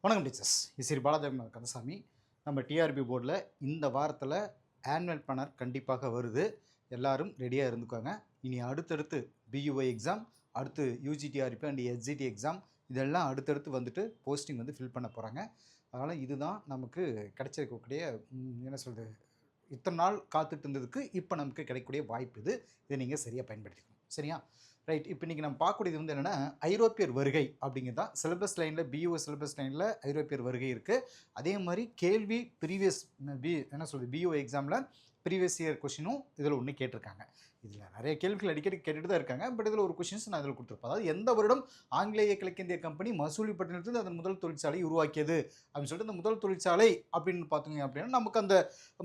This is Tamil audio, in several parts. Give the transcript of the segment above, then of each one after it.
வணக்கம் டீச்சர்ஸ். இசிறி பாலாஜி கந்தசாமி. நம்ம டிஆர்பி போர்டில் இந்த வாரத்தில் ஆனுவல் பிளானர் கண்டிப்பாக வருது. எல்லாரும் ரெடியாக இருந்துக்கோங்க. இனி அடுத்தடுத்து பியூஐ எக்ஸாம், அடுத்து யூஜிடிஆர்பி அண்ட் எஸ்ஜிடி எக்ஸாம், இதெல்லாம் அடுத்தடுத்து வந்துட்டு போஸ்டிங் வந்து ஃபில் பண்ண போகிறாங்க. அதனால் இதுதான் நமக்கு கிடைச்சிருக்கக்கூடிய என்ன சொல்கிறது, இத்தனை நாள் காத்துட்டு இருந்ததுக்கு இப்போ நமக்கு கிடைக்கக்கூடிய வாய்ப்பு இது. இதை நீங்கள் சரியாக பயன்படுத்திக்கணும். சரியா? ரைட். இப்போ இன்றைக்கி நம்ம பார்க்கக்கூடியது வந்து என்னென்னா, ஐரோப்பியர் வருகை அப்படிங்கிறது தான் சிலபஸ் லைனில், பியூ சிலபஸ் லைனில் ஐரோப்பியர் வருகை இருக்குது. அதே மாதிரி கேள்வி ப்ரீவியஸ் என்ன சொல்கிறது, பியூ எக்ஸாமில் ப்ரீவியஸ் இயர் கொஷினும் இதில் ஒன்று கேட்டிருக்காங்க. இதில் நிறைய கேள்விகள் அடிக்கடி கேட்டுட்டு தான் இருக்காங்க. பட் இதில் ஒரு கொஷின்ஸ் நான் இதில் கொடுத்துருப்பேன். அதாவது எந்த வருடம் ஆங்கிலேய கிழக்கிந்திய கம்பெனி மசூலிப்பட்டினத்தில் அதன் முதல் தொழிற்சாலை உருவாக்கியது அப்படின்னு சொல்லிட்டு, இந்த முதல் தொழிற்சாலை அப்படின்னு பார்த்தீங்க அப்படின்னா நமக்கு அந்த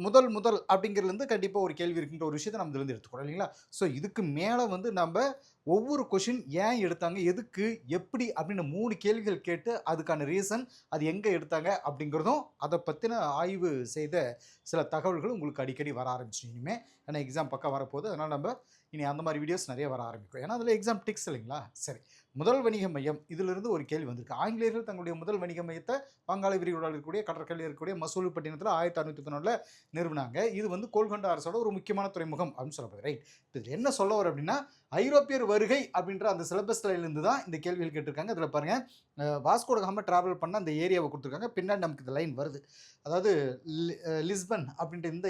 முதல் அப்படிங்கிறதுலேருந்து கண்டிப்பாக ஒரு கேள்வி இருக்குன்ற ஒரு விஷயத்தை நம்ம இதுலேருந்து எடுத்துக்கிறோம் இல்லைங்களா? ஸோ இதுக்கு மேலே வந்து நம்ம ஒவ்வொரு கொஷின் ஏன் எடுத்தாங்க, எதுக்கு, எப்படி அப்படின்னு 3 கேள்விகள் கேட்டு அதுக்கான ரீசன், அது எங்கே எடுத்தாங்க அப்படிங்கிறதும், அதை பற்றின ஆய்வு செய்த சில தகவல்கள் உங்களுக்கு அடிக்கடி வர ஆரம்பிச்சு இனிமேல். ஏன்னா எக்ஸாம் பக்கம் வரப்போகுது. அதனால் நம்ம இனி அந்த மாதிரி வீடியோஸ் நிறைய வர ஆரம்பிக்கும். ஏன்னா அதில் எக்ஸாம் டிக்ஸ் இல்லைங்களா? சரி, முதல் வணிக மையம் இதிலிருந்து ஒரு கேள்வி வந்திருக்கு. ஆங்கிலேயர்கள் தங்களுடைய முதல் வணிக மையத்தை வங்காள விரிகுடாவில் இருக்கக்கூடிய கடற்கரையில் இருக்கக்கூடிய மசூலிப்பட்டினத்தில் 1611 நிறுவனாங்க. இது வந்து கோல்கொண்டா அரசோட ஒரு முக்கியமான துறைமுகம் அப்படின்னு சொல்லப்படுது. ரைட். இதில் என்ன சொல்ல வரும் அப்படின்னா, ஐரோப்பியர் வருகை அப்படின்ற அந்த சிலபஸ் லைன்லேருந்து தான் இந்த கேள்விகள் கேட்டிருக்காங்க. இதில் பாருங்கள், வாஸ்கோ ட காமா ட்ராவல் பண்ண அந்த ஏரியாவை கொடுத்துருக்காங்க. பின்னாடி நமக்கு இந்த லைன் வருது. அதாவது லிஸ்பன் அப்படின்ற இந்த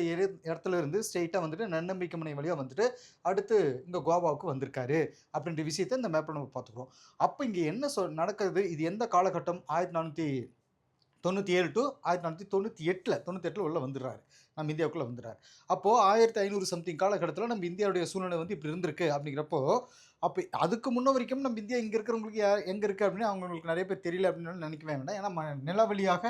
இடத்துல இருந்து ஸ்ட்ரெயிட்டாக வந்துட்டு நன்னம்பிக்கை முனை வழியாக வந்துட்டு அடுத்து இங்கே கோவாவுக்கு வந்திருக்காரு அப்படின்ற விஷயத்தை இந்த மேப்பில் நம்ம பார்த்துக்குறோம். அப்போ இங்கே என்ன நடக்குது, இது எந்த காலகட்டம், 1497 டு 1498 உள்ள வந்துடுறாரு, நம்ம இந்தியாவுக்குள்ளே வந்துடுறாரு. அப்போது 1500 சம்திங் காலகட்டத்தில் நம்ம இந்தியாவுடைய சூழ்நிலை வந்து இப்படி இருந்திருக்கு. அப்படிங்கிறப்போ அப்போ அதுக்கு முன்ன வரைக்கும் நம்ம இந்தியா இங்கே இருக்கிறவங்களுக்கு எங்கே இருக்குது அப்படின்னு அவங்களுக்கு நிறைய பேர் தெரியல அப்படின்னு நினைக்கவே வேண்டாம். ஏன்னா நிலவழியாக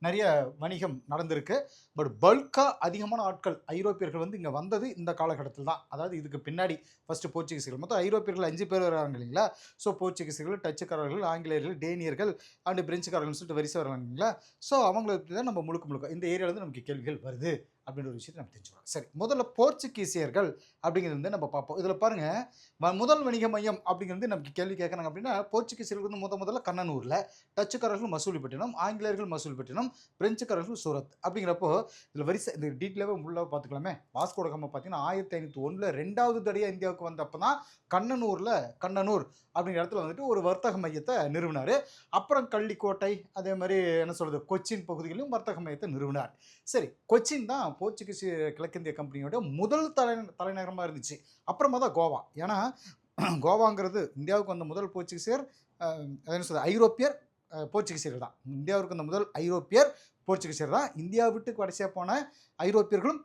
நிறைய வணிகம் நடந்திருக்கு. பட் பல்காக அதிகமான ஆட்கள் ஐரோப்பியர்கள் வந்து இங்கே வந்தது இந்த காலகட்டத்தில் தான். அதாவது இதுக்கு பின்னாடி ஃபஸ்ட்டு போர்ச்சுகீசியர்கள், மொத்தம் ஐரோப்பியர்கள் 5 பேர் வராங்க இல்லைங்களா? ஸோ போர்ச்சுகீசியர்கள், டச்சுக்காரர்கள், ஆங்கிலேயர்கள், டேனியர்கள் அண்டு பிரெஞ்சுக்காரர்கள்னு சொல்லிட்டு வரிசை வராங்க இல்லைங்களா? ஸோ அவங்களை தான் நம்ம முழுக்க இந்த ஏரியாவிலேருந்து நமக்கு கேள்விகள் வருது அப்படின்ற ஒரு விஷயத்தை நம்ம தெரிஞ்சுக்கிறோம். சரி, முதல்ல போர்ச்சுகீசியர்கள் அப்படிங்கிறது வந்து நம்ம பார்ப்போம். இதில் பாருங்கள், முதல் வணிக மையம் அப்படிங்கிறது நமக்கு கேள்வி கேட்குறாங்க அப்படின்னா, போர்ச்சுகீசியர்கள் வந்து முதல்ல கண்ணனூரில், டச்சுக்காரர்கள் மசூலிப்பட்டினம், ஆங்கிலேயர்கள் மசூலிப்பட்டினம், பிரெஞ்சுக்காரர்கள் சூரத். அப்படிங்கிறப்போ இதில் வரிசை இந்த டீட்டெயிலாக உள்ளே பார்த்துக்கலாமே. வாஸ்கோ ட காமா பார்த்தீங்கன்னா 1501 2வது தடையாக இந்தியாவுக்கு வந்தப்போ தான் கண்ணனூர் அப்படிங்கிற இடத்துல வந்துட்டு ஒரு வர்த்தக மையத்தை நிறுவினார். அப்புறம் கள்ளிக்கோட்டை, அதே மாதிரி என்ன சொல்கிறது, கொச்சின் பகுதிகளிலும் வர்த்தக மையத்தை நிறுவினார். சரி, கொச்சின் தான் போர்ச்சுகீஸ் கிழக்கிந்திய கம்பெனியோட முதல் தலைநகரமாக இருந்துச்சு. அப்புறமா தான் கோவா. ஏன்னா கோவாங்கிறது இந்தியாவுக்கு வந்த முதல் போர்ச்சுகீசியர், என்ன சொல்கிறது, ஐரோப்பியர் போர்ச்சுகீசியர்கள் தான். இந்தியாவுக்கு வந்த முதல் ஐரோப்பியர் போர்ச்சுகீசியர் தான். இந்தியா விட்டு கடைசியாக போன ஐரோப்பியர்களும்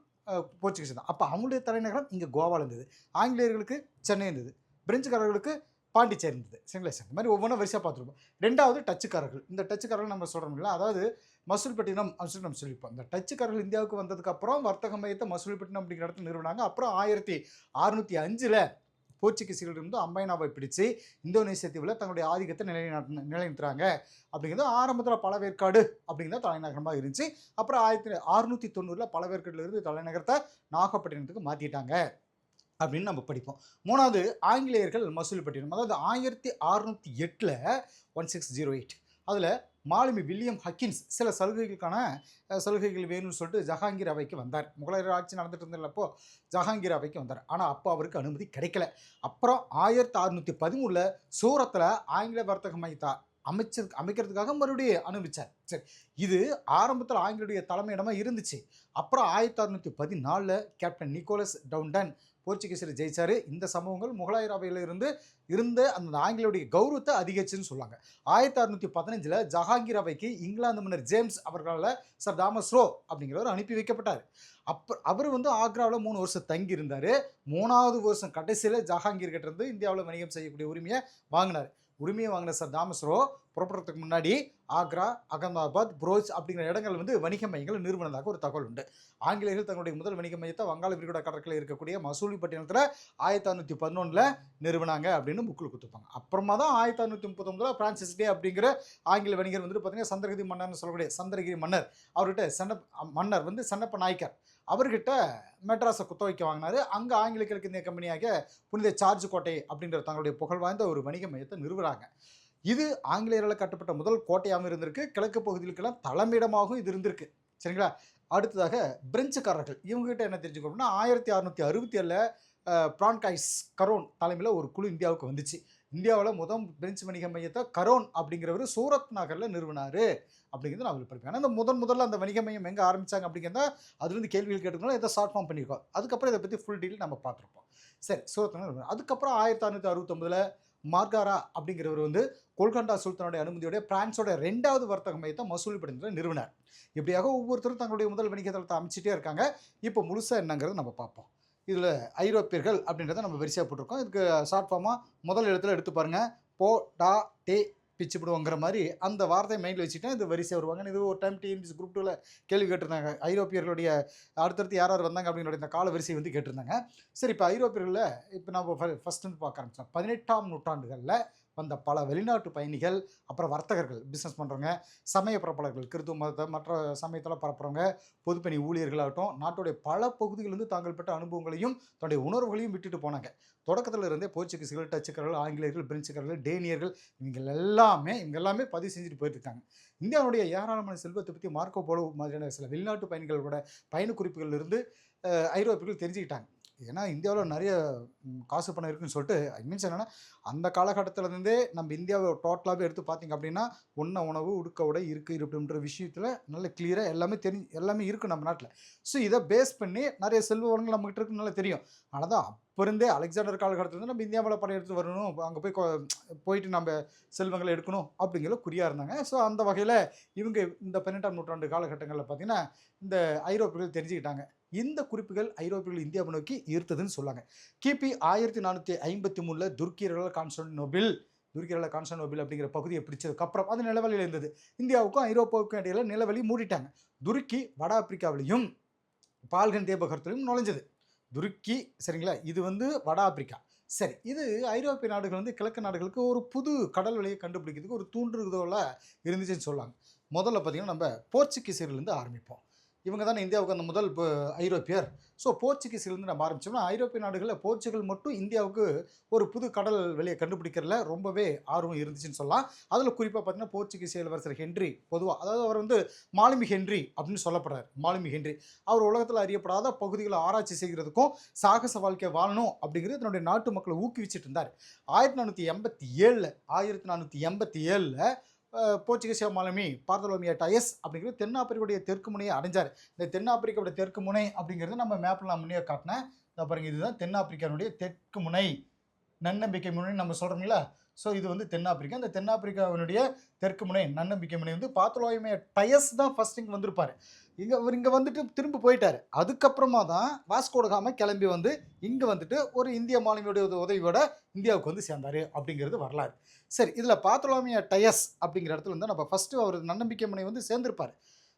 போர்ச்சுகீஸ் தான். அப்போ அவங்களுடைய தலைநகரம் இங்கே கோவாவில் இருந்தது. ஆங்கிலேயர்களுக்கு சென்னை இருந்தது, பிரெஞ்சுக்காரர்களுக்கு பாண்டிச்சேரி இருந்தது. சரிங்களா சார்? இந்த மாதிரி ஒவ்வொன்றும் வரிசையாக பார்த்துருப்போம். 2வது டச்சுக்காரர்கள். இந்த டச்சுக்காரர்கள் நம்ம சொல்கிறோம்ல, அதாவது மசூலிப்பட்டினம் அப்படின்னு சொல்லி நம்ம சொல்லியிருப்போம். இந்த டச்சுக்காரர்கள் இந்தியாவுக்கு வந்ததுக்கப்புறம் வர்த்தக மையத்தை மசூலிப்பட்டினம் அப்படிங்கிற இடத்துல நிறுவனாங்க. அப்புறம் 1605 போர்ச்சுகீசியர்கள் இருந்து அம்பைனாவை பிடிச்சு இந்தோனேசிய தீவில் தங்களுடைய ஆதிக்கத்தை நிலைநிறுத்துறாங்க. அப்படிங்கிறது ஆரம்பத்தில் பழவேற்காடு அப்படிங்கிறத தலைநகரமாக இருந்துச்சு. அப்புறம் 1690 பழவேற்காடுலேருந்து தலைநகரத்தை நாகப்பட்டினத்துக்கு மாற்றிட்டாங்க அப்படின்னு நம்ம படிப்போம். 3வது ஆங்கிலேயர்கள் மசூலிப்பட்டினம். அதாவது 1608 1608 அதில் மாலுமி வில்லியம் ஹக்கின்ஸ் சில சலுகைகள் வேணும்னு சொல்லிட்டு ஜஹாங்கீர் அவைக்கு வந்தார். முகலாயர் ஆட்சி நடந்துட்டு இருந்தப்போ ஜஹாங்கீர் அவைக்கு வந்தார். ஆனால் அப்போ அவருக்கு அனுமதி கிடைக்கல. அப்புறம் 1613 சூரத்தில் ஆங்கில வர்த்தக மையத்தை அமைக்கிறதுக்காக மறுபடியும் அனுமதிச்சார். சரி, இது ஆரம்பத்தில் ஆங்கிலேயுடைய தலைமையிடமாக இருந்துச்சு. அப்புறம் 1614 கேப்டன் நிக்கோலஸ் டவுன்டன் போர்ச்சுகீசியர் ஜெயிச்சார். இந்த சம்பவங்கள் முகலாயர் அவையில் இருந்த அந்த ஆங்கிலேயுடைய கௌரவத்தை அதிகரிச்சுன்னு சொல்லுவாங்க. 1615 ஜஹாங்கீர் அவைக்கு இங்கிலாந்து மன்னர் ஜேம்ஸ் அவர்களால் சர் தாமஸ் ரோ அப்படிங்கிறவர் அனுப்பி வைக்கப்பட்டார். அவர் வந்து ஆக்ராவில் 3 வருஷம் தங்கி இருந்தார். 3வது வருஷம் கடைசியில் ஜஹாங்கீர் கிட்ட இருந்து இந்தியாவில் வணிகம் செய்யக்கூடிய உரிமையை வாங்கின சர் தாமஸ் ரோ புறப்படுறதுக்கு முன்னாடி ஆக்ரா, அகமதாபாத், புரோச் அப்படிங்கிற இடங்கள் வந்து வணிக மையங்கள் நிறுவனதாக ஒரு தகவல் உண்டு. ஆங்கிலேயர்கள் தங்களுடைய முதல் வணிக மையத்தை வங்காள விரிகுடா கடற்கரையில் இருக்கக்கூடிய மசூலிப்பட்டினத்தில் 1611 நிறுவனாங்க அப்படின்னு புக்கில் கொடுத்துருப்பாங்க. அப்புறமா தான் 1639 பிரான்சிஸ் டே அப்படிங்கிற ஆங்கில வணிகர் வந்துட்டு பார்த்தீங்கன்னா சந்திரகிரி மன்னர்னு சொல்லக்கூடிய சந்திரகிரி மன்னர், அவர்கிட்ட மன்னர் வந்து சென்னப்ப நாயக்கர் அவர்கிட்ட மெட்ராஸை குத்த வைக்க வாங்கினார். அங்கே ஆங்கில கிழக்கிந்திய கம்பெனியாக புனித சார்ஜ் கோட்டை அப்படின்ற தங்களுடைய புகழ் வாய்ந்த ஒரு வணிக மையத்தை நிறுவுறாங்க. இது ஆங்கிலேயரால் கட்டப்பட்ட முதல் கோட்டையாகவும் இருந்திருக்கு. கிழக்கு பகுதிகளுக்கெல்லாம் தலைமையிடமாகவும் இது இருந்திருக்கு. சரிங்களா? அடுத்ததாக பிரெஞ்சுக்காரர்கள். இவங்ககிட்ட என்ன தெரிஞ்சுக்கணும்னா 1667ல பிரான்காய்ஸ் கரோன் தலைமையில் ஒரு குழு இந்தியாவுக்கு வந்துச்சு. இந்தியாவில் பிரெஞ்சு வணிக மையத்தை கரோன் அப்படிங்கிறவர் சூரத் நகரில் நிறுவனாரு அப்படிங்கிறது நான் படிப்பேன். ஆனால் இந்த முதல்ல அந்த வணிக மையம் எங்கே ஆரம்பித்தாங்க அப்படிங்கிறத அதுலேருந்து கேள்விகள் கேட்டுக்கணும், எதை ஷார்ட் ஃபார்ம் பண்ணியிருக்கோம். அதுக்கப்புறம் இதை பற்றி ஃபுல் டீட்டெயில் நம்ம பார்த்துருப்போம். சரி, சூரத் நகர். அதுக்கப்புறம் 1669ல் மார்காரா அப்படிங்கிறவர் வந்து கோல்கண்டா சுல்தானுடைய அனுமதியோட பிரான்ஸோட 2வது வர்த்தக மையத்தை மசூலிப்படையில் நிறுவனர். இப்படியாக ஒவ்வொருத்தரும் தங்களுடைய முதல் வணிக தளத்தை அமைச்சிட்டே இருக்காங்க. இப்போ முழுசாக என்னங்கிறது நம்ம பார்ப்போம். இதில் ஐரோப்பியர்கள் அப்படின்றத நம்ம வரிசையாக போட்டிருக்கோம். இதுக்கு ஷார்ட் ஃபார்மாக முதல் இடத்துல எடுத்து பாருங்கள். போ டா டே பிச்சுப்பிடுவோங்கிற மாதிரி அந்த வார்த்தையை மைண்டில் வச்சுட்டேன். இது வரிசையாக வருவாங்க. இது ஒரு டைம் டிஎன்பிசி குரூப் 2ல கேள்வி கேட்டிருந்தாங்க. ஐரோப்பியர்களுடைய அடுத்தடுத்து யார் வந்தாங்க அப்படின்ற இந்த கால வரிசை வந்து கேட்டிருந்தாங்க. சரி, இப்போ ஐரோப்பியர்களில் இப்போ நம்ம ஃபஸ்ட் வந்து பார்க்க ஆரம்பிச்சோம். 18ஆம் நூற்றாண்டுகளில் வந்த பல வெளிநாட்டு பயணிகள், அப்புறம் வர்த்தகர்கள், பிஸ்னஸ் பண்ணுறவங்க, சமய பரப்பலர்கள், கிறித்துவ மதத்தை மற்ற சமயத்தில் பரப்புறவங்க, பொதுப்பணி ஊழியர்களாகட்டும், நாட்டுடைய பல பகுதிகளிலிருந்து தாங்கள் பெற்ற அனுபவங்களையும் தன்னுடைய உணர்வுகளையும் விட்டுட்டு போனாங்க. தொடக்கத்தில் இருந்தே போர்ச்சுகீசிகள், டச்சுக்காரர்கள், ஆங்கிலேயர்கள், பிரெஞ்சுக்காரர்கள், டேனியர்கள் இவங்க எல்லாமே பதிவு செஞ்சுட்டு போயிருக்காங்க. இந்தியாவுடைய ஏராளமான செல்வத்தை பற்றி மார்க்கோ போலோ மாதிரியான சில வெளிநாட்டு பயணிகளோட பயண குறிப்புகள் இருந்து ஐரோப்பியர்கள் தெரிஞ்சுக்கிட்டாங்க. ஏன்னா இந்தியாவில் நிறைய காசு பணம் இருக்குன்னு சொல்லிட்டு மீன்ஸ் என்னென்னா அந்த காலகட்டத்திலேருந்தே நம்ம இந்தியாவை டோட்டலாகவே எடுத்து பார்த்திங்க அப்படின்னா உணவு, உடுக்க உடை இருப்புன்ற விஷயத்தில் நல்ல கிளியராக எல்லாமே இருக்குது நம்ம நாட்டில். ஸோ இதை பேஸ் பண்ணி நிறைய செல்வ வளங்கள் நம்மகிட்ட இருக்குன்னு நல்லா தெரியும். ஆனால் தான் அப்போ இருந்தே அலெக்சாண்டர் காலகட்டத்தில் நம்ம இந்தியாவில் படம் எடுத்து வரணும், அங்கே போயிட்டு நம்ம செல்வங்களை எடுக்கணும் அப்படிங்கிற குறியாக இருந்தாங்க. ஸோ அந்த வகையில் இவங்க இந்த 18ஆம் நூற்றாண்டு காலகட்டங்களில் பார்த்திங்கன்னா இந்த ஐரோப்பியர்கள் தெரிஞ்சுக்கிட்டாங்க. இந்த குறிப்புகள் ஐரோப்பியர்கள் இந்தியாவை நோக்கி ஈர்த்ததுன்னு சொல்லாங்க. கிபி 1453 துருக்கியர்களால் கான்ஸ்டான்டினோபிள் அப்படிங்கிற பகுதியை பிடிச்சதுக்கப்புறம் அது நிலவழியில் இருந்தது. இந்தியாவுக்கும் ஐரோப்பாவுக்கும் இடையில நிலவழி மூடிட்டாங்க. துருக்கி வட ஆப்பிரிக்காவிலையும் பால்கன் தீபகற்பத்திலையும் நுழைஞ்சது. துருக்கி சரிங்களா, இது வந்து வட ஆப்பிரிக்கா. சரி, இது ஐரோப்பிய நாடுகள் வந்து கிழக்கு நாடுகளுக்கு ஒரு புது கடல் வழியை கண்டுபிடிக்கிறதுக்கு ஒரு தூண்டுதலாக இருந்துச்சுன்னு சொல்லாங்க. முதல்ல பார்த்திங்கன்னா நம்ம போர்ச்சுகீசியர்லேருந்து ஆரம்பிப்போம். இவங்க தானே இந்தியாவுக்கு அந்த முதல் ஐரோப்பியர். ஸோ போர்ச்சுகீஸ்லேருந்து நம்ம ஆரம்பித்தோம்னா ஐரோப்பிய நாடுகளில் போர்ச்சுகல் மட்டும் இந்தியாவுக்கு ஒரு புது கடல் வெளியை கண்டுபிடிக்கிறதுல ரொம்பவே ஆர்வம் இருந்துச்சுன்னு சொல்லலாம். அதில் குறிப்பாக பார்த்தீங்கன்னா போர்ச்சுகீஸ் இளவரசர் ஹென்றி, பொதுவாக அதாவது அவர் வந்து மாலுமி ஹென்றி அப்படின்னு சொல்லப்படுறார். மாலுமி ஹென்றி அவர் உலகத்தில் அறியப்படாத பகுதிகளை ஆராய்ச்சி செய்கிறதுக்கும் சாகச வாழ்க்கை வாழணும் அப்படிங்கிறது தன்னுடைய நாட்டு மக்களை ஊக்குவிச்சுட்டு இருந்தார். 1487ல் போர்ச்சுகீசிய மாலுமி பார்த்தலோமியா டயஸ் அப்படிங்கிறது தென்னாப்பிரிக்காவுடைய தெற்கு முனையை அடைஞ்சார். இந்த தென்னாப்பிரிக்காவுடைய தெற்கு முனை அப்படிங்கிறது நம்ம மேப்பில் நான் முன்னே காட்டினேன். இந்த பாருங்க, இதுதான் தென்னாப்பிரிக்காவுடைய தெற்கு முனை, நன்னம்பிக்கை முனை நம்ம சொல்கிறோம்ல. ஸோ இது வந்து தென்னாப்பிரிக்கா. இந்த தென்னாப்பிரிக்காவினுடைய தெற்கு முனை நன்னம்பிக்கை முனை வந்து பார்த்தலோமியா டயஸ் தான் ஃபர்ஸ்ட் இங்கே வந்திருப்பார். இங்கே வந்துட்டு திரும்ப போயிட்டார். அதுக்கப்புறமா தான் வாஸ்கோ ட காமா கிளம்பி வந்து இங்கே வந்துட்டு ஒரு இந்திய மாலுமியோடைய உதவியோட இந்தியாவுக்கு வந்து சேர்ந்தார் அப்படிங்கிறது வரலாறு. சரி, இதில் பார்த்தலோமியா டயஸ் அப்படிங்கிற இடத்துல வந்து நம்ம ஃபஸ்ட்டு அவர் நன்னம்பிக்கை முனை வந்து சேர்ந்திருப்பார்.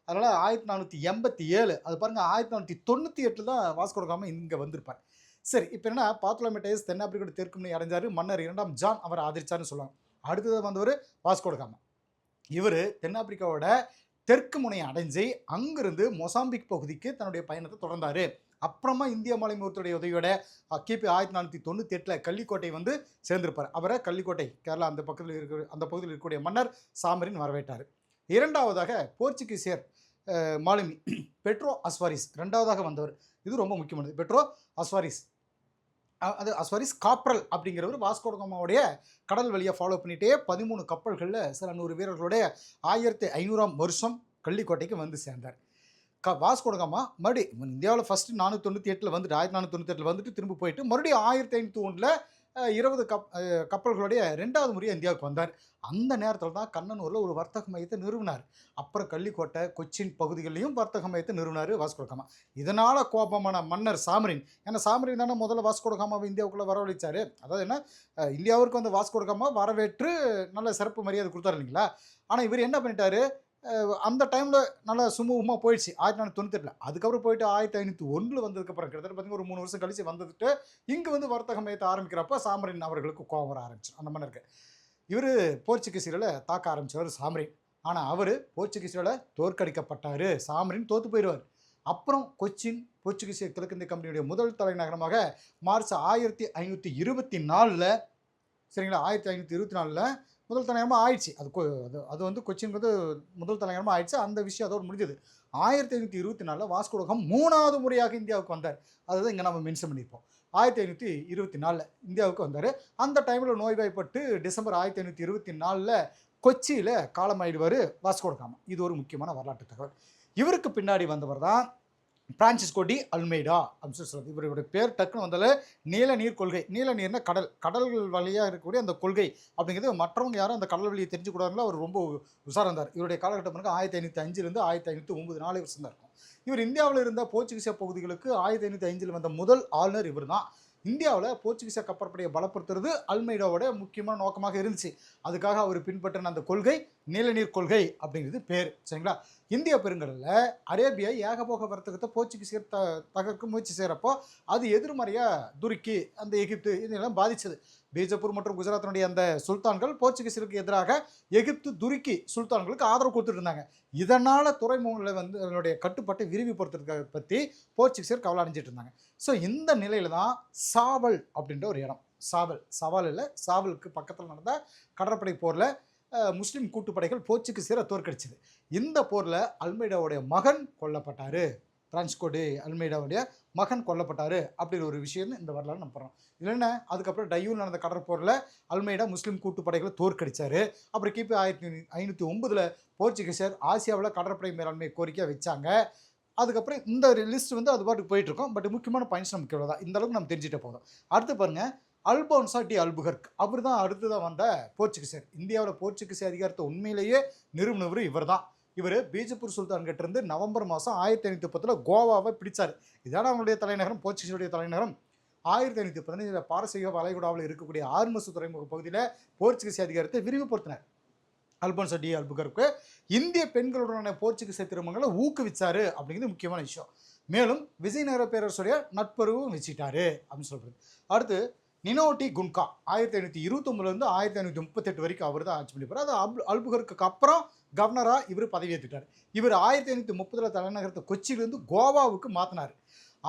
அதனால் 1487 அது பாருங்கள் 1498 தான் வாஸ்கோ ட காமா இங்கே வந்திருப்பார். சரி, இப்போ என்ன பார்த்தலோமியா டயஸ் தென்னாப்பிரிக்கோட தெற்கு முனை அடைஞ்சார். மன்னர் 2ஆம் ஜான் அவர் ஆதரிச்சார்னு சொல்லுவாங்க. அடுத்தது வந்தவர் வாஸ்கோ ட காமா. இவர் தென்னாப்பிரிக்காவோட தெற்கு முனையை அடைஞ்சு அங்கிருந்து மொசாம்பிக் பகுதிக்கு தன்னுடைய பயணத்தை தொடர்ந்தார். அப்புறமா இந்திய மாலுமியோருடைய உதவியோட கிபி 1498 கள்ளிக்கோட்டை வந்து சேர்ந்திருப்பார். அவரை கள்ளிக்கோட்டை கேரளா அந்த பகுதியில் இருக்கக்கூடிய மன்னர் சாமரின் வரவேற்றார். இரண்டாவதாக போர்ச்சுகீசியர் மாலுமி பெட்ரோ அஸ்வாரிஸ் 2வதாக வந்தவர். இது ரொம்ப முக்கியமானது. பெட்ரோ அஸ்வாரிஸ் காப்ரல் அப்படிங்கிறவர் வாஸ்கோ ட காமாவுடைய கடல் வழியை ஃபாலோ பண்ணிகிட்டே 13 கப்பல்களில் சில 100 வீரர்களுடைய 1500ஆம் வருஷம் கள்ளிக்கோட்டைக்கு வந்து சேர்ந்தார். வாஸ்கோ ட காமா மறுபடியும் இந்தியாவில் ஃபஸ்ட்டு 498 வந்துட்டு 1498 வந்துட்டு திரும்ப போயிட்டு மறுபடியும் 1501 20 கப்பல்களுடைய 2வது முறையாக இந்தியாவுக்கு வந்தார். அந்த நேரத்தில் தான் கண்ணனூரில் ஒரு வர்த்தக மையத்தை நிறுவினார். அப்புறம் கள்ளிக்கோட்டை, கொச்சின் பகுதிகளிலையும் வர்த்தக மையத்தை நிறுவினார் வாஸ்கோ ட காமா. இதனால் கோபமான மன்னர் சாமரின், ஏன்னா சாமரின் தானே முதல்ல வாஸ்கோ ட காமாவை இந்தியாவுக்குள்ளே வரவழைச்சார். அதாவது என்ன, இந்தியாவிற்கு வந்து வாஸ்கோ ட காமா வரவேற்று நல்ல சிறப்பு மரியாதை கொடுத்தாரு இல்லைங்களா. ஆனால் இவர் என்ன பண்ணிட்டாரு, அந்த டைமில் நல்லா சுமூகமாக போயிடுச்சு 1498. அதுக்கப்புறம் போயிட்டு 1501 வந்ததுக்கப்புறம் கிட்டத்தட்ட பார்த்திங்கன்னா ஒரு 3 வருஷம் கழிச்சு வந்துட்டு இங்கே வந்து வர்த்தக மையத்தை ஆரம்பிக்கிறப்ப சாமரின் அவர்களுக்கு கோவம் வர ஆரம்பிச்சு அந்த மன்னருக்கு. இவர் போர்ச்சுகீசியர்களை தாக்க ஆரம்பித்தவர் சாமரின். ஆனால் அவர் போர்ச்சுகீசியர்களை தோற்கடிக்கப்பட்டார். சாமரின் தோற்று போயிடுவார். அப்புறம் கொச்சின் போர்ச்சுகீசிய கிழக்கிந்திய கம்பெனியுடைய முதல் தலைநகரமாக மார்ச் 1524 சரிங்களா 1524 முதல் தலைநகரமாக ஆயிடுச்சு. அது வந்து கொச்சின் வந்து முதல் தலைநகரமாக ஆயிடுச்சு. அந்த விஷயம் அதோடு முடிஞ்சது. 1524 வாஸ்கோடகாம் 3வது முறையாக இந்தியாவுக்கு வந்தார். அதுதான் இங்கே நம்ம மென்ஷன் பண்ணியிருப்போம். 1524 இந்தியாவுக்கு வந்தார். அந்த டைமில் நோய்வாய்ப்பட்டு டிசம்பர் 1524 கொச்சியில் காலமாயிடுவார் வாஸ்கோடகாமா. இது ஒரு முக்கியமான வரலாற்று தகவல். இவருக்கு பின்னாடி வந்தவர் தான் பிரான்சிஸ்கோ டி அல்மெய்டா அப்படின்னு சொல்கிறது. இவருடைய பேர் டக்குன்னு வந்தால் நீல நீர் கொள்கை. நீல நீர்னா கடல்கள் வழியாக இருக்கக்கூடிய அந்த கொள்கை அப்படிங்கிறது மற்றவங்க யாரும் அந்த கடல் வழியை தெரிஞ்சுக்கூடாதுங்களா அவர் ரொம்ப உஷாராக இருந்தார். இவருடைய காலகட்டம் 1505 1509 4 வருஷம் தான் இருக்கும். இவர் இந்தியாவில் இருந்த போர்ச்சுகீசிய பகுதிகளுக்கு 1505 வந்த முதல் ஆளுநர் இவர் தான். இந்தியாவில் போர்ச்சுகீசிய கப்பற்படையை பலப்படுத்துறது அல்மெய்டாவோட முக்கியமான நோக்கமாக இருந்துச்சு. அதுக்காக அவர் பின்பற்றின அந்த கொள்கை நீலநீர் கொள்கை அப்படிங்கிறது பேர். சரிங்களா? இந்திய பெருங்கடலில் அரேபியா ஏகபோக வர்த்தகத்தை போர்ச்சுகீசியர் தகர்க்க முயற்சி செய்கிறப்போ அது எதிர்மறையாக துருக்கி அந்த எகிப்து இதெல்லாம் பாதிச்சது. பீஜப்பூர் மற்றும் குஜராத்தினுடைய அந்த சுல்தான்கள் போர்ச்சுகீசியருக்கு எதிராக எகிப்து துருக்கி சுல்தான்களுக்கு ஆதரவு கொடுத்துட்டு இருந்தாங்க. இதனால் துறைமுகங்களை வந்து அதனுடைய கட்டுப்பாட்டை விரிவுபடுத்துறதை பற்றி போர்ச்சுகீசியர் கவலை அடைஞ்சிட்டு இருந்தாங்க. ஸோ இந்த நிலையில தான் சாவல் அப்படின்ற ஒரு இடம், சவால் இல்லை, சாவலுக்கு பக்கத்தில் நடந்த கடற்படை போரில் முஸ்லீம் கூட்டுப்படைகள் போர்ச்சுகீசியரை தோற்கடிச்சது. இந்த போரில் அல்மெய்டாவுடைய மகன் கொல்லப்பட்டார். பிரான்சிஸ்கோ டி அல்மெய்டாவுடைய மகன் கொல்லப்பட்டார் அப்படிங்கிற ஒரு விஷயம் இந்த வரலாறு நம்ம போகிறோம். இல்லைன்னா அதுக்கப்புறம் டையூல் நடந்த கடற்போரில் அல்மெய்டா முஸ்லீம் கூட்டுப்படைகளை தோற்கடித்தார். அப்புறம் கிபி 1509 போர்ச்சுகீசியர் ஆசியாவில் கடற்படை மேலாண்மை கோரிக்கையாக வச்சாங்க. அதுக்கப்புறம் இந்த லிஸ்ட் வந்து அது பாட்டுக்கு போயிட்டுருக்கோம். பட் முக்கியமான பாயிண்ட்ஸ் நமக்கு இவ்வளோ தான். இந்த அளவுக்கு நம்ம தெரிஞ்சுட்டு போதும். அடுத்து பாருங்கள், அல்போன்சா டி அல்புகர்க். அவர் தான் அடுத்ததான் வந்த போர்ச்சுகீசியர். இந்தியாவில் போர்ச்சுகீசிய அதிகாரத்தை உண்மையிலேயே நிறுவனவர் இவர் தான். இவர் பீஜப்பூர் சுல்தான் கிட்ட இருந்து நவம்பர் மாதம் 1510 கோவாவை பிடிச்சார். இதான அவங்களுடைய தலைநகரம், போர்ச்சுகீசியுடைய தலைநகரம். 1515 பாரசீக வளைகுடாவில் இருக்கக்கூடிய ஆர்மசு துறைமுக பகுதியில் போர்ச்சுகீசிய அதிகாரத்தை விரிவுபடுத்தினார். அல்போன்சா டி அல்புகர்க்கு இந்திய பெண்களுடனான போர்ச்சுகீசிய திருமணங்களை ஊக்குவிச்சாரு அப்படிங்கிறது முக்கியமான விஷயம். மேலும் விஜயநகர பேரரசுடைய நட்புறவும் வச்சுட்டாரு அப்படின்னு சொல்றது. அடுத்து நினோட்டி குன்கா 1529 1538 வரைக்கும் அவர் தான் ஆட்சி பண்ணிப்பார். அது அல்புகர்க்கு அப்புறம் கவர்னராக இவர் பதவியேற்றுட்டார். இவர் 1530 தலைநகரத்தை கொச்சியிலிருந்து கோவாவுக்கு மாற்றினார்.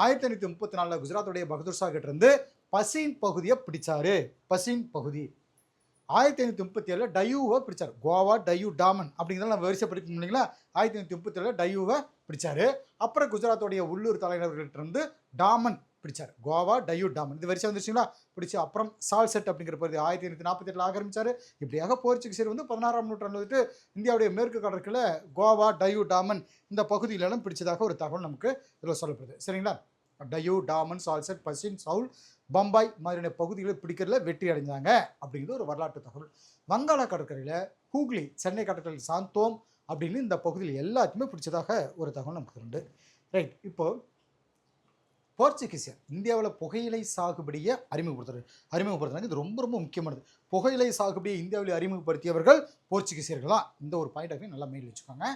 1534 குஜராத்துடைய பகதூர் ஷா கிட்ட இருந்து பசின் பகுதியை பிடிச்சாரு. பசின் பகுதி 1537 டயூவை பிடிச்சார். கோவா டயூ டாமன் அப்படிங்கிறத நம்ம வரிசை படிப்போம் இல்லைங்களா? 1537 டயூவை பிடிச்சாரு. அப்புறம் குஜராத்துடைய உள்ளூர் தலைநகர்கிட்ட இருந்து டாமன் பிடிச்சார். கோவா டயூ டாமன் இது வரிசை வந்துருச்சுங்களா? பிடிச்சி அப்புறம் சால்செட் அப்படிங்கிற பகுதி 1548 ஆரம்பிச்சார். இப்படியாக போர்ச்சுகீசியர் வந்து 16ஆம் நூற்றாண்டு வந்துட்டு இந்தியாவுடைய மேற்கு கடற்கரையில் கோவா டயூ டாமன் இந்த பகுதியிலெல்லாம் பிடிச்சதாக ஒரு தகவல் நமக்கு இதில் சொல்லப்படுது. சரிங்களா? டயூ டாமன் சால்செட் பசின் சவுல் பம்பாய் மாதிரியான பகுதிகளை பிடிக்கிறதுல வெற்றி அடைஞ்சாங்க அப்படிங்கிறது ஒரு வரலாற்று தகவல். வங்காள கடற்கரையில் ஹூக்ளி, சென்னை கடற்கரை சாந்தோம் அப்படின்னு இந்த பகுதியில் எல்லாத்தையுமே பிடிச்சதாக ஒரு தகவல் நமக்கு உண்டு. ரைட். இப்போது போர்ச்சுகீசியர் இந்தியாவில் புகையிலை சாகுபடியை அறிமுகப்படுத்துறாங்க. இது ரொம்ப ரொம்ப முக்கியமானது. புகையிலை சாகுபடியை இந்தியாவில் அறிமுகப்படுத்தியவர்கள் போர்ச்சுகீசியர்கள் தான். இந்த ஒரு பாயிண்டாக நல்லா மெயில் வச்சுக்கோங்க.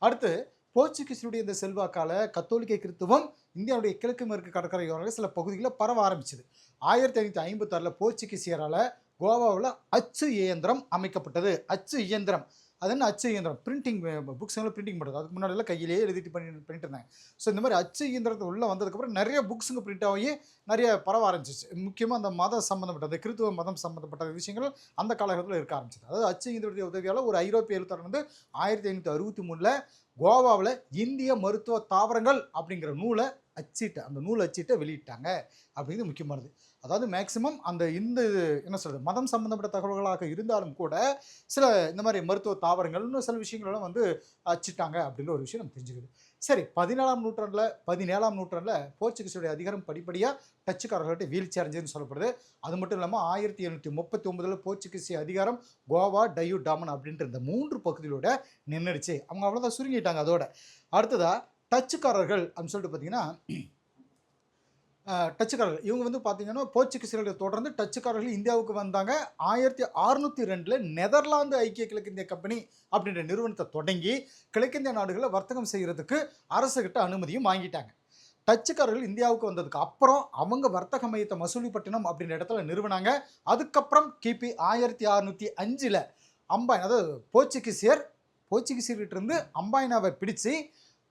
அடுத்து போர்ச்சுகீசியருடைய இந்த செல்வாக்கால கத்தோலிக்க கிறித்துவம் இந்தியாவுடைய கிழக்கு மேற்கு கடற்கரையோர சில பகுதிகளில் பரவ ஆரம்பிச்சது. 1556 போர்ச்சுகீசியரால் கோவாவில் அச்சு இயந்திரம் அமைக்கப்பட்டது. அச்சு இயந்திரம் அது என்ன? அச்சு இயந்திரம் பிரிண்டிங், புக்ஸ்களை பிரிண்டிங் பண்ணுறது. அதுக்கு முன்னாடியெல்லாம் கையிலேயே எழுதிட்டு பண்ணிட்டு இருந்தாங்க. ஸோ இந்த மாதிரி அச்சு இயந்திரத்தை உள்ளே வந்ததுக்கப்புறம் நிறைய புக்ஸுங்க பிரிண்ட் ஆகி நிறைய பரவ ஆரம்பிச்சிச்சு. முக்கியமாக அந்த மதம் சம்மந்தப்பட்டது, கிறித்துவ மதம் சம்மந்தப்பட்ட விஷயங்கள் அந்த காலகட்டத்தில் இருக்க ஆரம்பிச்சது. அதாவது அச்சு இயந்திரத்துடைய உதவியால் ஒரு ஐரோப்பிய எழுத்தாளர் வந்து 1563 கோவாவில் இந்திய மருத்துவ தாவரங்கள் அப்படிங்கிற நூலை அச்சிட்டு அந்த நூலை அச்சிட்டு வெளியிட்டாங்க அப்படிங்கிறது முக்கியமானது. அதாவது மேக்சிமம் அந்த இந்த என்ன சொல்கிறது மதம் சம்மந்தப்பட்ட தகவல்களாக இருந்தாலும் கூட சில இந்த மாதிரி மருத்துவ தாவரங்கள்னு சில விஷயங்களெல்லாம் வந்து அச்சிட்டாங்க அப்படிங்கிற ஒரு விஷயம் நம்ம தெரிஞ்சுக்குது. சரி, 17ஆம் நூற்றாண்டில் போர்ச்சுகீஸுடைய அதிகாரம் படிப்படியாக டச்சுக்காரர்கள்ட்ட வீழ்ச்சி அடைஞ்சதுன்னு சொல்லப்படுது. அது மட்டும் இல்லாமல் 1739 போர்ச்சுகீசிய அதிகாரம் கோவா டயூ டாமன் அப்படின்ற இந்த 3 பகுதிகளோட நின்றுடுச்சு. அவங்க அவ்வளோதான் சுருங்கிட்டாங்க. அதோட அடுத்ததாக டச்சுக்காரர்கள் அப்படின்னு சொல்லிட்டு பார்த்தீங்கன்னா டச்சுக்காரர்கள் இவங்க வந்து பார்த்தீங்கன்னா போர்ச்சுகீசியர்களை தொடர்ந்து டச்சுக்காரர்கள் இந்தியாவுக்கு வந்தாங்க. 1602 நெதர்லாந்து ஐக்கிய கிழக்கிந்திய கம்பெனி அப்படின்ற நிறுவனத்தை தொடங்கி கிழக்கிந்திய நாடுகளில் வர்த்தகம் செய்கிறதுக்கு அரசுகிட்ட அனுமதியும் வாங்கிட்டாங்க. டச்சுக்காரர்கள் இந்தியாவுக்கு வந்ததுக்கு அப்புறம் அவங்க வர்த்தக மையத்தை மசூலிப்பட்டினம் அப்படின்ற இடத்துல நிறுவனாங்க. அதுக்கப்புறம் கிபி 1605 அம்பாய், அதாவது போர்ச்சுகீசியர்கிட்ட இருந்து அம்பாயினாவை பிடிச்சு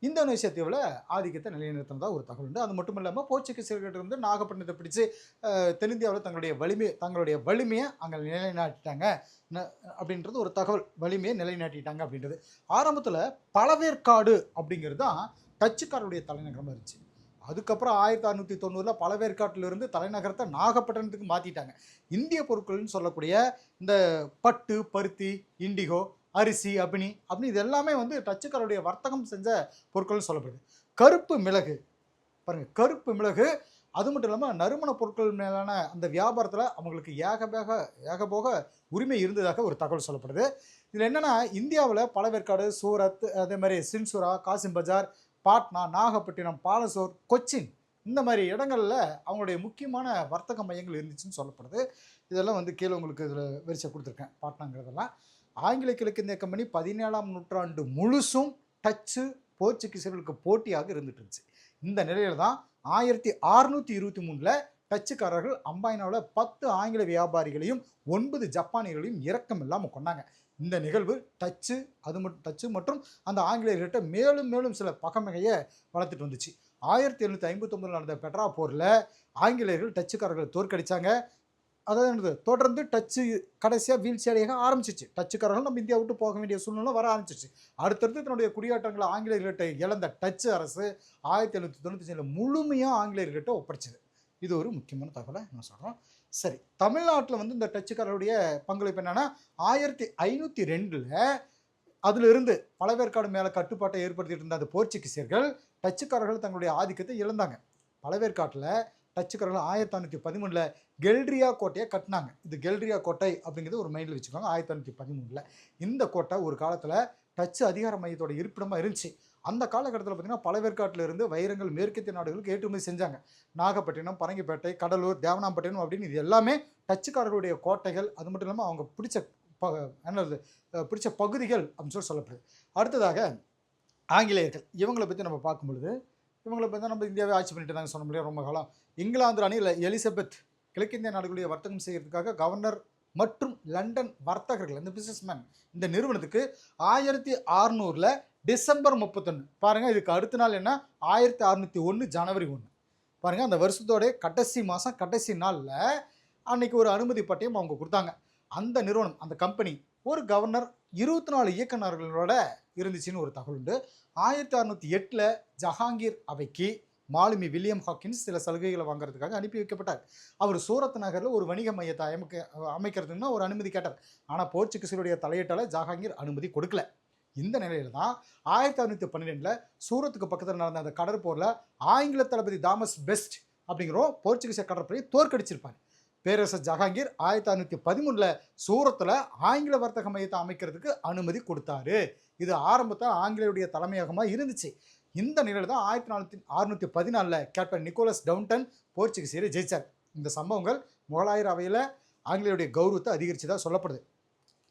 இந்தோனேசியா தீவில் ஆதிக்கத்தை நிலைநிறுத்தினதா ஒரு தகவல் உண்டு. அது மட்டும் இல்லாமல் போர்ச்சுகீசியர்கிட்ட இருந்து நாகப்பட்டினத்தை பிடிச்சு தென்னிந்தியாவில் தங்களுடைய வலிமையை அங்கே நிலைநாட்டிட்டாங்க அப்படின்றது ஒரு தகவல். வலிமையை நிலைநாட்டிட்டாங்க அப்படின்றது. ஆரம்பத்தில் பழவேற்காடு அப்படிங்கிறது தான் டச்சுக்காரருடைய தலைநகரமாக இருந்துச்சு. அதுக்கப்புறம் 1690 பழவேற்காட்டிலிருந்து தலைநகரத்தை நாகப்பட்டினத்துக்கு மாற்றிட்டாங்க. இந்திய பொருட்கள்னு சொல்லக்கூடிய இந்த பட்டு, பருத்தி, இண்டிகோ, அரிசி, அபினி இது எல்லாமே வந்து டச்சுக்காரருடைய வர்த்தகம் செஞ்ச பொருட்கள்னு சொல்லப்படுது. கருப்பு மிளகு பாருங்கள், கருப்பு மிளகு அது மட்டும் இல்லாமல் நறுமண பொருட்கள் மேலான அந்த வியாபாரத்தில் அவங்களுக்கு ஏகபோக உரிமை இருந்ததாக ஒரு தகவல் சொல்லப்படுது. இதில் என்னென்னா, இந்தியாவில் பழவேற்காடு, சூரத், அதே மாதிரி சின்சுரா, காசிம் பஜார், பாட்னா, நாகப்பட்டினம், பாலசோர், கொச்சின் இந்த மாதிரி இடங்களில் அவங்களுடைய முக்கியமான வர்த்தக மையங்கள் இருந்துச்சுன்னு சொல்லப்படுது. இதெல்லாம் வந்து கீழே உங்களுக்கு இதில் வரிசை கொடுத்துருக்கேன். பாட்னாங்கிறதெல்லாம் ஆங்கில கிழக்கிந்திய கம்பெனி 17ஆம் நூற்றாண்டு முழுசும் டச்சு போர்ச்சுகீசியர்களுக்கு போட்டியாக இருந்துட்டு இருந்துச்சு. இந்த நிலையில் தான் 1623 டச்சுக்காரர்கள் அம்பாயினாவில் 10 ஆங்கில வியாபாரிகளையும் 9 ஜப்பானியர்களையும் இரக்கம் இல்லாமல் கொண்டாங்க. இந்த நிகழ்வு டச்சு மற்றும் அந்த ஆங்கிலேயர்கிட்ட மேலும் சில பகமையை வளர்த்துட்டு வந்துச்சு. 1759 நடந்த பெட்ரா போரில் ஆங்கிலேயர்கள் டச்சுக்காரர்களை தோற்கடிச்சாங்க. அதாவது தொடர்ந்து டச்சு கடைசியாக வீழ்ச்சியடைய ஆரம்பிச்சிச்சு. டச்சுக்காரர்கள் நம்ம இந்தியா விட்டு போக வேண்டிய சூழ்நிலை வர ஆரம்பிச்சிச்சு. அடுத்தடுத்து தன்னுடைய குடியாட்டங்களை ஆங்கிலேயர்கிட்ட இழந்த டச்சு அரசு 1795 முழுமையாக ஆங்கிலேயர்கிட்ட ஒப்படைச்சது. இது ஒரு முக்கியமான தகவலை நான் சொல்கிறோம். சரி, தமிழ்நாட்டில் வந்து இந்த டச்சுக்காரருடைய பங்களிப்பு என்னென்னா, 1502 அதிலிருந்து பழவேற்காடு மேலே கட்டுப்பாட்டை ஏற்படுத்திட்டு இருந்த அந்த போர்ச்சுகீசியர்கள் டச்சுக்காரர்கள் தங்களுடைய ஆதிக்கத்தை இழந்தாங்க. பழவேற்காட்டில் டச்சுக்காரர்கள் 1513 கெல்ட்ரியா கோட்டையை கட்டினாங்க. இது கெல்ட்ரியா கோட்டை அப்படிங்கிறது ஒரு மைண்டில் வச்சுக்கோங்க. 1513 இந்த கோட்டை ஒரு காலத்தில் டச்சு அதிகார மையத்தோட இருப்பிடமாக இருந்துச்சு. அந்த காலகட்டத்தில் பார்த்திங்கன்னா பழவேற்காட்டில் இருந்து வைரங்கள் மேற்கத்திய நாடுகளுக்கு ஏற்றுமதி செஞ்சாங்க. நாகப்பட்டினம், பரங்கிப்பேட்டை, கடலூர், தேவனாம்பட்டினம் அப்படின்னு இது எல்லாமே டச்சுக்காரர்களுடைய கோட்டைகள். அது மட்டும் இல்லாமல் அவங்க பிடிச்ச பகுதிகள் அப்படின்னு சொல்லப்படுது. அடுத்ததாக ஆங்கிலேயர்கள், இவங்களை பற்றி நம்ம பார்க்கும் பொழுது இவங்களை பற்றி நம்ம இந்தியாவை ஆட்சி பண்ணிட்டு இருந்தாங்க சொன்ன முடியாது ரொம்ப காலம். இங்கிலாந்து ராணி எலிசபெத் கிழக்கிந்திய நாடுகளுடைய வர்த்தகம் செய்கிறதுக்காக கவர்னர் மற்றும் லண்டன் வர்த்தகர்கள், இந்த பிசினஸ்மேன், இந்த நிறுவனத்துக்கு 1600 டிசம்பர் 31 பாருங்கள். இதுக்கு அடுத்த நாள் என்ன, 1601 ஜனவரி 1 பாருங்கள். அந்த வருஷத்தோடைய கடைசி மாதம் கடைசி நாளில் அன்னைக்கு ஒரு அனுமதி பட்டியம் அவங்க கொடுத்தாங்க. அந்த நிறுவனம், அந்த கம்பெனி ஒரு கவர்னர் 24 இயக்குநர்களோட இருந்துச்சுன்னு ஒரு தகவல் உண்டு. 1608 ஜஹாங்கீர் அவைக்கு மாலுமி வில்லியம் ஹாக்கின்ஸ் சில சலுகைகளை வாங்குறதுக்காக அனுப்பி வைக்கப்பட்டார். அவர் சூரத் நகரில் ஒரு வணிக மையத்தை அமைக்கிறதுன்னா ஒரு அனுமதி கேட்டார். ஆனால் போர்ச்சுகீசியருடைய தலையீட்டால் ஜஹாங்கீர் அனுமதி கொடுக்கல. இந்த நிலையில தான் 1612 சூரத்துக்கு பக்கத்தில் நடந்த அந்த கடற்போரில் ஆங்கில தளபதி தாமஸ் பெஸ்ட் அப்படிங்கிறோம் போர்ச்சுகீசிய கடற்படையை தோற்கடிச்சிருப்பார். பேரரசர் ஜஹாங்கீர் 1613 சூரத்தில் ஆங்கில வர்த்தக மையத்தை அமைக்கிறதுக்கு அனுமதி கொடுத்தாரு. இது ஆரம்பத்தில் ஆங்கிலேயருடைய தலைமையகமாக இருந்துச்சு. இந்த நிலையில் தான் 1614 கேப்டன் நிக்கோலஸ் டவுன்டன் போர்ச்சுகீசியரை ஜெயிச்சார். இந்த சம்பவங்கள் முகலாயர் அவையில் ஆங்கிலேயருடைய கௌரவத்தை அதிகரிச்சதாக சொல்லப்படுது.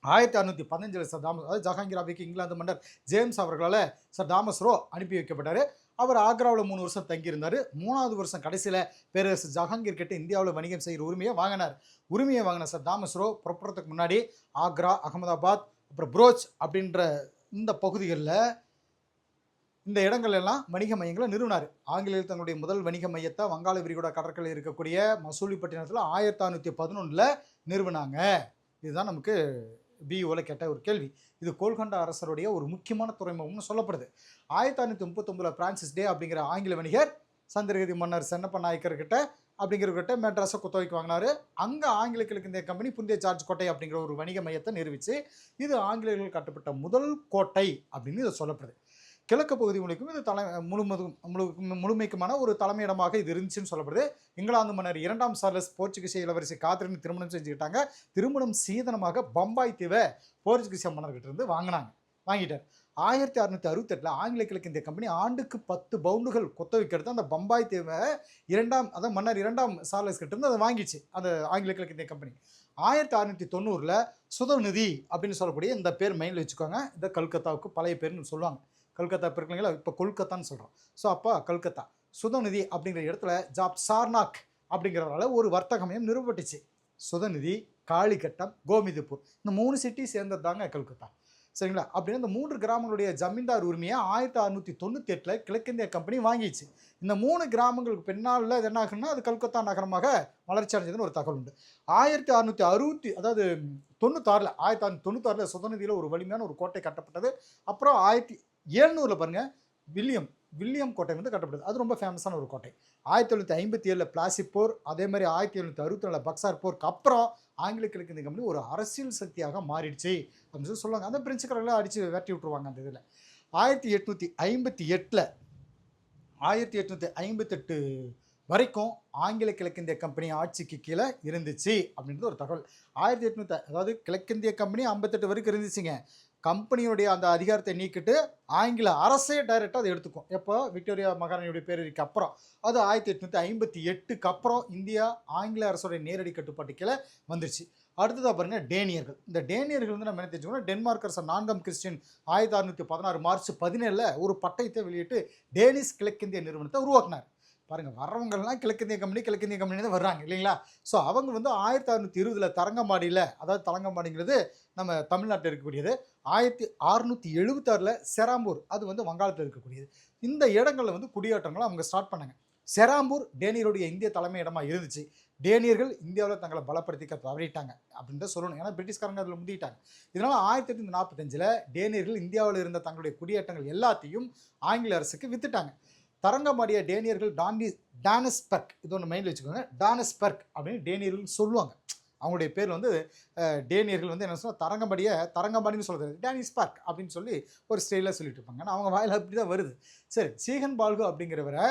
1615 சர் தாமஸ், அதாவது ஜஹாங்கீர் அவைக்கு இங்கிலாந்து மன்னர் ஜேம்ஸ் அவர்களால் சர் தாமஸ் ரோ அனுப்பி வைக்கப்பட்டார். அவர் ஆக்ராவில் 3 வருஷம் தங்கியிருந்தார். 3வது வருஷம் கடைசியில் பேரரசர் ஜஹாங்கீர் கிட்ட இந்தியாவில் வணிகம் செய்கிற உரிமையை வாங்கின சர் தாமஸ் ரோ புறப்படுறதுக்கு முன்னாடி ஆக்ரா, அகமதாபாத், அப்புறம் புரோச் அப்படின்ற இந்த பகுதிகளில் இந்த இடங்கள் எல்லாம் வணிக மையங்களை நிறுவினார். ஆங்கிலேயர் தங்களுடைய முதல் வணிக மையத்தை வங்காள விரிகுடா கடற்கரை இருக்கக்கூடிய மசூலிப்பட்டினத்தில் 1611 நிறுவினாங்க. இதுதான் நமக்கு பியூவில் கேட்ட ஒரு கேள்வி. இது கோல்கண்டா அரசருடைய ஒரு முக்கியமான துறைமுகம்னு சொல்லப்படுது. 1639 பிரான்சிஸ் டே அப்படிங்கிற ஆங்கில வணிகர் சந்திரகிரி மன்னர் சென்னப்ப நாயக்கர்கிட்ட அப்படிங்கிறவர்கிட்ட மெட்ராஸை குத்தகைக்கு வாங்கினார். அங்கே ஆங்கில கிழக்கிந்திய கம்பெனி புந்திய ஜார்ஜ் கோட்டை அப்படிங்கிற ஒரு வணிக மையத்தை நிறுவிச்சு. இது ஆங்கிலேயர்கள் கட்டப்பட்ட முதல் கோட்டை அப்படின்னு இதை சொல்லப்படுது. கிழக்கு பகுதி முழுக்கும் இது முழுமைக்குமான ஒரு தலைமையிடமாக இது இருந்துச்சுன்னு சொல்லப்படுது. இங்கிலாந்து மன்னர் 2ஆம் சார்லஸ் போர்ச்சுகீசிய இளவரசி காத்ரின் திருமணம் செஞ்சுக்கிட்டாங்க. திருமணம் சீதனமாக பம்பாய் தீவை போர்ச்சுகீசிய மன்னர்கிட்ட இருந்து வாங்கிட்டார். 1668 ஆங்கில கிழக்கிந்திய கம்பெனி ஆண்டுக்கு 10 பவுண்டுகள் கொத்தவிக்கிறது அந்த பம்பாய் தீவை மன்னர் 2ஆம் சார்லஸ் கிட்ட இருந்து அதை வாங்கிச்சு அந்த ஆங்கில கிழக்கிந்திய கம்பெனி. 1690 சுதநிதி அப்படின்னு சொல்லக்கூடிய இந்த பேர் மைண்டில் வச்சுக்கோங்க. இந்த கல்கத்தாவுக்கு பழைய பேர்னு சொல்லுவாங்க. கல்கத்தா இருக்குங்களா, இப்போ கொல்கத்தான்னு சொல்கிறோம். ஸோ அப்போ கல்கத்தா சுதநிதி அப்படிங்கிற இடத்துல ஜாப் சார்னாக் அப்படிங்கிறவரால ஒரு வர்த்தக மையம் நிறுவப்பட்டுச்சு. சுதநிதி, காளிகட்டம், கோமிதிப்பூர் இந்த 3 சிட்டி சேர்ந்தது தாங்க கல்கத்தா. சரிங்களா? அப்படின்னு இந்த 3 கிராமங்களுடைய ஜமீன்தார் உரிமையை 1698ல கிழக்கிந்திய கம்பெனி வாங்கிச்சு. இந்த 3 கிராமங்களுக்கு பின்னால இது என்ன ஆகும்னா, அது கல்கத்தா நகரமாக வளர்ச்சி அடைஞ்சதுன்னு ஒரு தகவல் உண்டு. 1660 அதாவது 1696ல சுதந்திர ஒரு வலிமையான ஒரு கோட்டை கட்டப்பட்டது. அப்புறம் 1700ல பாருங்க வில்லியம் கோட்டை வந்து கட்டப்பட்டது. அது ரொம்ப ஃபேமஸான ஒரு கோட்டை. 1757ல பிளாசி போர், அதே மாதிரி 1764ல பக்சார் போருக்கு அப்புறம் ஆங்கில கிழக்கிந்திய கம்பெனி ஒரு அரசியல் சக்தியாக மாறிடுச்சு அப்படின்னு சொல்லி சொல்லுவாங்க. அந்த பிரெஞ்சுக்காரர்களை அடிச்சு விரட்டி விட்டுருவாங்க அந்த இதில். 1858 வரைக்கும் ஆங்கில கிழக்கிந்திய கம்பெனி ஆட்சிக்கு கீழே இருந்துச்சு அப்படின்றது ஒரு தகவல். 1800 அதாவது கிழக்கிந்திய கம்பெனி 58 வரைக்கும் இருந்துச்சுங்க. கம்பெனியுடைய அந்த அதிகாரத்தை நீக்கிட்டு ஆங்கில அரசே டைரெக்டாக அதை எடுத்துக்கும். எப்போ விக்டோரியா மகாராணியுடைய பேரறிக்கு அப்புறம், அது 1858க்கு அப்புறம் இந்தியா ஆங்கில அரசுடைய நேரடி கட்டுப்பாட்டு கீழே வந்துருச்சு. அடுத்ததாக பாருங்க டேனியர்கள். இந்த டேனியர்கள் வந்து நம்ம என்ன தெரிஞ்சுக்கணும், டென்மார்க் அரசர் 4ஆம் கிறிஸ்டியன் 1616 மார்ச் 17ல ஒரு பட்டயத்தை வெளியிட்டு டேனிஷ் கிழக்கிந்திய நிறுவனத்தை உருவாக்கினார். பாருங்க, வர்றவங்கெல்லாம் கிழக்கிந்திய கம்பெனி தான் வர்றாங்க இல்லைங்களா? ஸோ அவங்க வந்து 1620ல் தரங்கம்பாடியில், அதாவது தரங்கம்பாடிங்கிறது நம்ம தமிழ்நாட்டில் இருக்கக்கூடியது, 1676ல் செராம்பூர், அது வந்து வங்காளத்தில் இருக்கக்கூடியது. இந்த இடங்களில் வந்து குடியேற்றங்களை அவங்க ஸ்டார்ட் பண்ணாங்க. செராம்பூர் டேனியருடைய இந்திய தலைமை இடமாக இருந்துச்சு. டேனியர்கள் இந்தியாவில் தங்களை பலப்படுத்திக்க தவறிட்டாங்க அப்படின்னு தான் சொல்லணும். ஏன்னா பிரிட்டிஷ்காரங்க அதில் முந்திட்டாங்க. இதனால் 1845ல் டேனியர்கள் இந்தியாவில் இருந்த தங்களுடைய குடியேற்றங்கள் எல்லாத்தையும் ஆங்கில அரசுக்கு வித்துட்டாங்க. தரங்கம்பாடிய டேனியர்கள் டானஸ்பர்க், இது ஒன்று மைண்டில் வச்சுக்கோங்க, டானஸ்பர்க் அப்படின்னு டேனியர்கள் சொல்லுவாங்க. அவங்களுடைய பேர் வந்து டேனியர்கள் வந்து என்ன சொன்னால் தரங்கம்பாடின்னு சொல்கிறது டானிஸ்பர்க் அப்படின்னு சொல்லி ஒரு ஸ்டைலாக சொல்லிட்டு இருப்பாங்க. ஆனால் அவங்க வாயில் அப்படி தான் வருது. சரி, சீகன் பால்கு அப்படிங்கிறவரை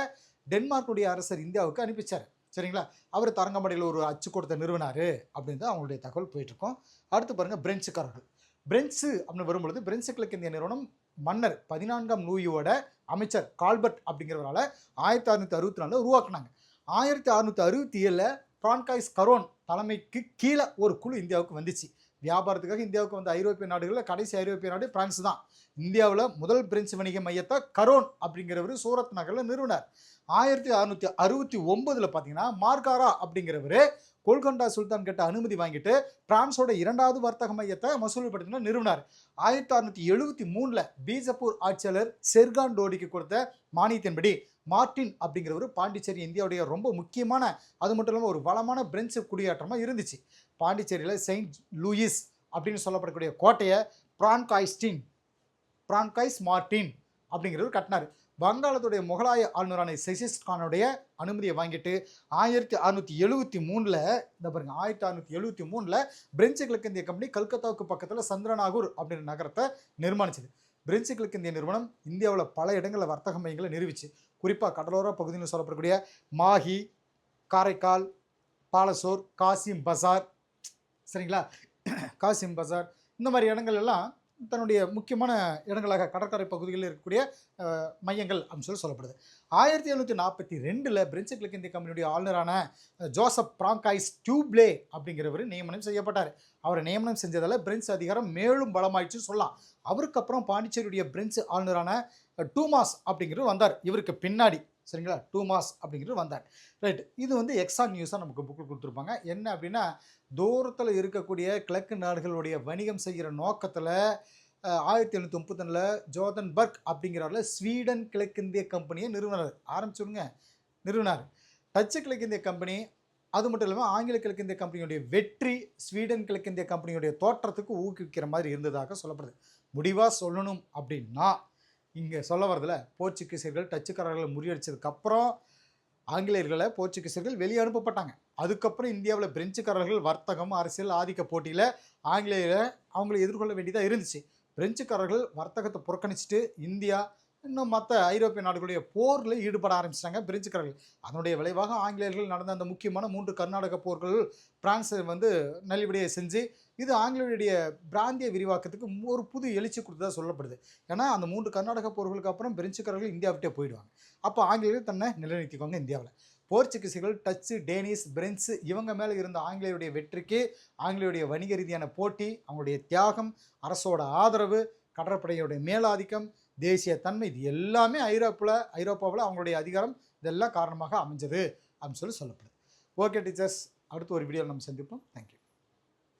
டென்மார்க்குடைய அரசர் இந்தியாவுக்கு அனுப்பிச்சார். சரிங்களா? அவர் தரங்கம்பாடியில் ஒரு அச்சுக்கூடத்தை நிறுவனார் அப்படின்னு தான் அவங்களுடைய தகவல் போயிட்டுருக்கோம். அடுத்து பாருங்கள் பிரெஞ்சுக்காரர்கள். பிரெஞ்சு அப்படின்னு வரும்பொழுது பிரெஞ்சு கிழக்கிந்திய நிறுவனம் மன்னர் 14ஆம் லூயியோட அமைச்சர் கால்பர்ட் அப்படிங்கிறவரால் 1664 உருவாக்குனாங்க. 1667ல் பிரான்காய்ஸ் கரோன் தலைமைக்கு கீழே ஒரு குழு இந்தியாவுக்கு வந்துச்சு. வியாபாரத்துக்காக இந்தியாவுக்கு வந்த ஐரோப்பிய நாடுகளில் கடைசி ஐரோப்பிய நாடு பிரான்ஸ் தான். இந்தியாவில் முதல் பிரெஞ்சு வணிக மையத்தை கரோன் அப்படிங்கிறவர் சூரத் நகரில் நிறுவனார். 1669ல் பார்த்தீங்கன்னா மார்காரா அப்படிங்கிறவர் கோல்கொண்டா சுல்தான் கிட்ட அனுமதி வாங்கிட்டு பிரான்ஸோட 2வது வர்த்தக மையத்தை மசூல்படுத்தின நிறுவனார். 1673ல் பீஜப்பூர் ஆட்சியாளர் செர்கான் டோடிக்கு கொடுத்த மானியத்தின்படி மார்டின் அப்படிங்கிறவர் பாண்டிச்சேரி இந்தியாவுடைய ரொம்ப முக்கியமான, அது மட்டும் இல்லாமல் ஒரு வளமான பிரெஞ்சு குடியேற்றமாக இருந்துச்சு. பாண்டிச்சேரியில் செயின்ட் லூயிஸ் அப்படின்னு சொல்லப்படக்கூடிய கோட்டையை பிரான்காய்ஸ் மார்டின் அப்படிங்கிறவர் கட்டினார். வங்காளத்துடைய முகலாய ஆளுநரான செசிஸ் கானுடைய அனுமதியை வாங்கிட்டு 1673ல் இந்த பாருங்க 1673ல் பிரெஞ்சு கிழக்கிந்திய கம்பெனி கல்கத்தாவுக்கு பக்கத்தில் சந்திரநாகூர் அப்படின்ற நகரத்தை நிர்மாணிச்சது. பிரெஞ்சு கிழக்கிந்திய நிறுவனம் இந்தியாவில் பல இடங்களில் வர்த்தக மையங்களை நிறுவிச்சு. குறிப்பாக கடலோர பகுதியில் சொல்லப்படக்கூடிய மாஹி, காரைக்கால், பாலசோர், காசிம் பசார், சரிங்களா, காசிம் பசார், இந்த மாதிரி இடங்கள் எல்லாம் தன்னுடைய முக்கியமான இடங்களாக கடற்கரை பகுதிகளில் இருக்கக்கூடிய மையங்கள் அப்படின்னு சொல்லப்படுது. 1742ல் பிரெஞ்சு கிழக்கிந்திய கம்பெனியுடைய ஆளுநரான ஜோசப் பிராங்காய்ஸ் டியூப்லே அப்படிங்கிறவர் நியமனம் செய்யப்பட்டார். அவரை நியமனம் செஞ்சதால் பிரெஞ்சு அதிகாரம் மேலும் பலமாயிடுச்சுன்னு சொல்லலாம். அவருக்கு அப்புறம் பாண்டிச்சேரியுடைய பிரெஞ்சு ஆளுநரான டூமாஸ் அப்படிங்கிறவர் வந்தார் இவருக்கு பின்னாடி. சரிங்களா, டூமாஸ் அப்படிங்கிறது வந்தார். ரைட், இது வந்து எக்ஸா நியூஸாக நமக்கு புக்கு கொடுத்துருப்பாங்க. என்ன அப்படின்னா, தூரத்தில் இருக்கக்கூடிய கிழக்கு நாடுகளுடைய வணிகம் செய்கிற நோக்கத்தில் 1731ல் ஜோதன்பர்க் அப்படிங்கிறவரில் ஸ்வீடன் கிழக்கிந்திய கம்பெனியை நிறுவனார். டச்சு கிழக்கிந்திய கம்பெனி, அது மட்டும் இல்லாமல் ஆங்கில கிழக்கிந்திய கம்பெனியுடைய வெற்றி ஸ்வீடன் கிழக்கிந்திய கம்பெனியுடைய தோற்றத்துக்கு ஊக்குவிக்கிற மாதிரி இருந்ததாக சொல்லப்படுது. முடிவாக சொல்லணும் அப்படின்னா, இங்கே சொல்ல வரதில் போர்ச்சுகீசியர்கள் டச்சுக்காரர்களை முறியடிச்சதுக்கப்புறம் போர்ச்சுகீசியர்கள் வெளியே அனுப்பப்பட்டாங்க. அதுக்கப்புறம் இந்தியாவில் பிரெஞ்சுக்காரர்கள் வர்த்தகம், அரசியல், ஆதிக்க போட்டியில் அவங்களை எதிர்கொள்ள வேண்டியதாக இருந்துச்சு. பிரெஞ்சுக்காரர்கள் வர்த்தகத்தை புறக்கணிச்சுட்டு இந்தியா இன்னும் மற்ற ஐரோப்பிய நாடுகளுடைய போரில் ஈடுபட ஆரம்பிச்சிட்டாங்க பிரெஞ்சுக்காரர்கள். அதனுடைய விளைவாக ஆங்கிலேயர்கள் நடந்த அந்த முக்கியமான 3 கர்நாடக போர்கள் பிரான்ஸை வந்து நலிவடையை செஞ்சு இது ஆங்கிலேயருடைய பிராந்திய விரிவாக்கத்துக்கு ஒரு புது எழுச்சி கொடுத்ததாக சொல்லப்படுது. ஏன்னா அந்த 3 கர்நாடக போர்களுக்கு அப்புறம் பிரெஞ்சுக்காரர்கள் இந்தியா விட்டே போயிடுவாங்க. அப்போ ஆங்கிலேயர்கள் தன்னை நிலைநிறுத்திக்குவாங்க இந்தியாவில். போர்ச்சுகீசியர்கள், டச்சு, டேனிஷ், பிரெஞ்சு இவங்க மேலே இருந்த ஆங்கிலேயருடைய வெற்றிக்கு ஆங்கிலேயருடைய வணிக ரீதியான போட்டி, அவங்களுடைய தியாகம், அரசோட ஆதரவு, கடற்படையுடைய மேலாதிக்கம், தேசிய தன்மை, இது எல்லாமே ஐரோப்பாவில் அவங்களுடைய அதிகாரம் இதெல்லாம் காரணமாக அமைஞ்சது அப்படின்னு சொல்லப்படுது. ஓகே டீச்சர்ஸ், அடுத்து ஒரு வீடியோவில் நம்ம சந்திப்போம். தேங்க்யூ.